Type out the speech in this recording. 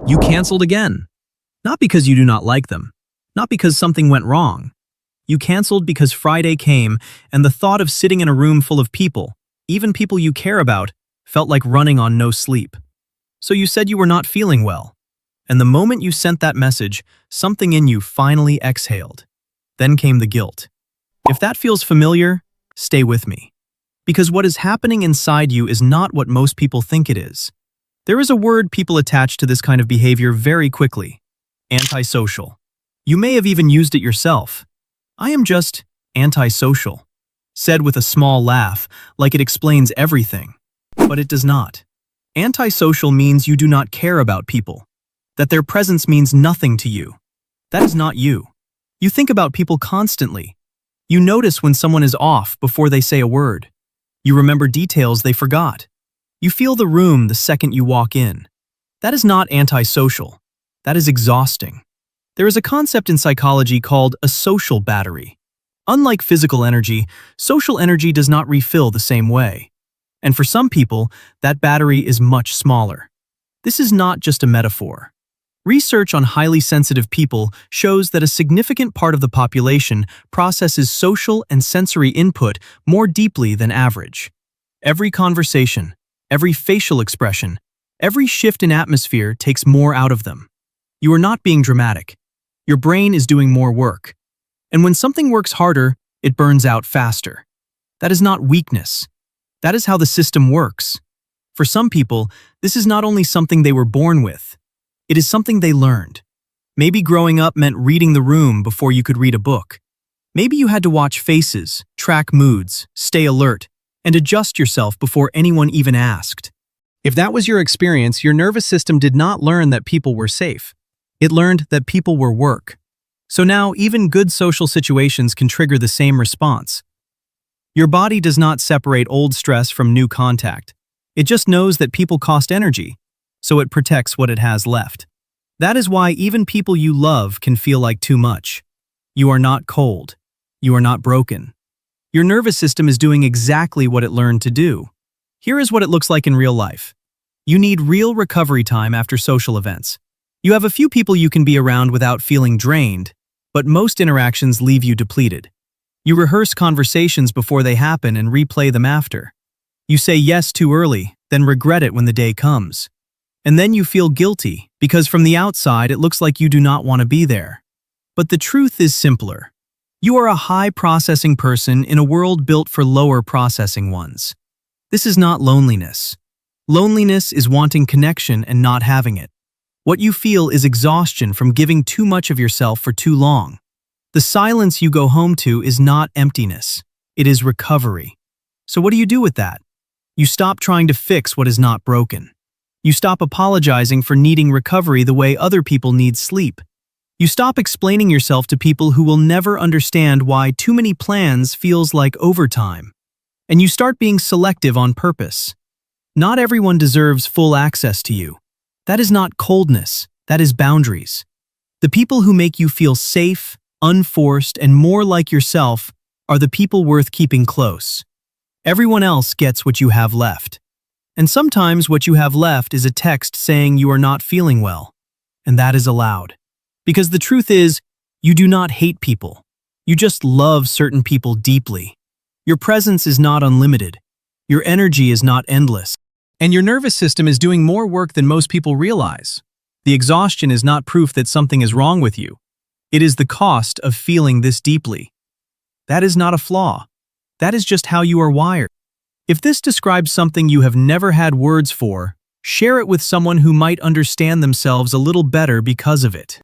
You canceled again. Not because you do not like them, not because something went wrong. You canceled because Friday came and the thought of sitting in a room full of people, even people you care about, felt like running on no sleep. So you said you were not feeling well. And the moment you sent that message, something in you finally exhaled. Then came the guilt. If that feels familiar, stay with me. Because what is happening inside you is not what most people think it is. There is a word people attach to this kind of behavior very quickly: antisocial. You may have even used it yourself. I am just antisocial, said with a small laugh, like it explains everything. But it does not. Antisocial means you do not care about people, that their presence means nothing to you. That is not you. You think about people constantly. You notice when someone is off before they say a word. You remember details they forgot. You feel the room the second you walk in. That is not antisocial. That is exhausting. There is a concept in psychology called a social battery. Unlike physical energy, social energy does not refill the same way. And for some people, that battery is much smaller. This is not just a metaphor. Research on highly sensitive people shows that a significant part of the population processes social and sensory input more deeply than average. Every conversation, every facial expression, every shift in atmosphere takes more out of them. You are not being dramatic. Your brain is doing more work. And when something works harder, it burns out faster. That is not weakness. That is how the system works. For some people, this is not only something they were born with. It is something they learned. Maybe growing up meant reading the room before you could read a book. Maybe you had to watch faces, track moods, stay alert, and adjust yourself before anyone even asked. If that was your experience, your nervous system did not learn that people were safe. It learned that people were work. So now, even good social situations can trigger the same response. Your body does not separate old stress from new contact. It just knows that people cost energy, so it protects what it has left. That is why even people you love can feel like too much. You are not cold. You are not broken. Your nervous system is doing exactly what it learned to do. Here is what it looks like in real life. You need real recovery time after social events. You have a few people you can be around without feeling drained, but most interactions leave you depleted. You rehearse conversations before they happen and replay them after. You say yes too early, then regret it when the day comes. And then you feel guilty, because from the outside it looks like you do not want to be there. But the truth is simpler. You are a high-processing person in a world built for lower-processing ones. This is not loneliness. Loneliness is wanting connection and not having it. What you feel is exhaustion from giving too much of yourself for too long. The silence you go home to is not emptiness. It is recovery. So what do you do with that? You stop trying to fix what is not broken. You stop apologizing for needing recovery the way other people need sleep. You stop explaining yourself to people who will never understand why too many plans feels like overtime. And you start being selective on purpose. Not everyone deserves full access to you. That is not coldness, that is boundaries. The people who make you feel safe, unforced, and more like yourself are the people worth keeping close. Everyone else gets what you have left. And sometimes what you have left is a text saying you are not feeling well. And that is allowed. Because the truth is, you do not hate people. You just love certain people deeply. Your presence is not unlimited. Your energy is not endless. And your nervous system is doing more work than most people realize. The exhaustion is not proof that something is wrong with you. It is the cost of feeling this deeply. That is not a flaw. That is just how you are wired. If this describes something you have never had words for, share it with someone who might understand themselves a little better because of it.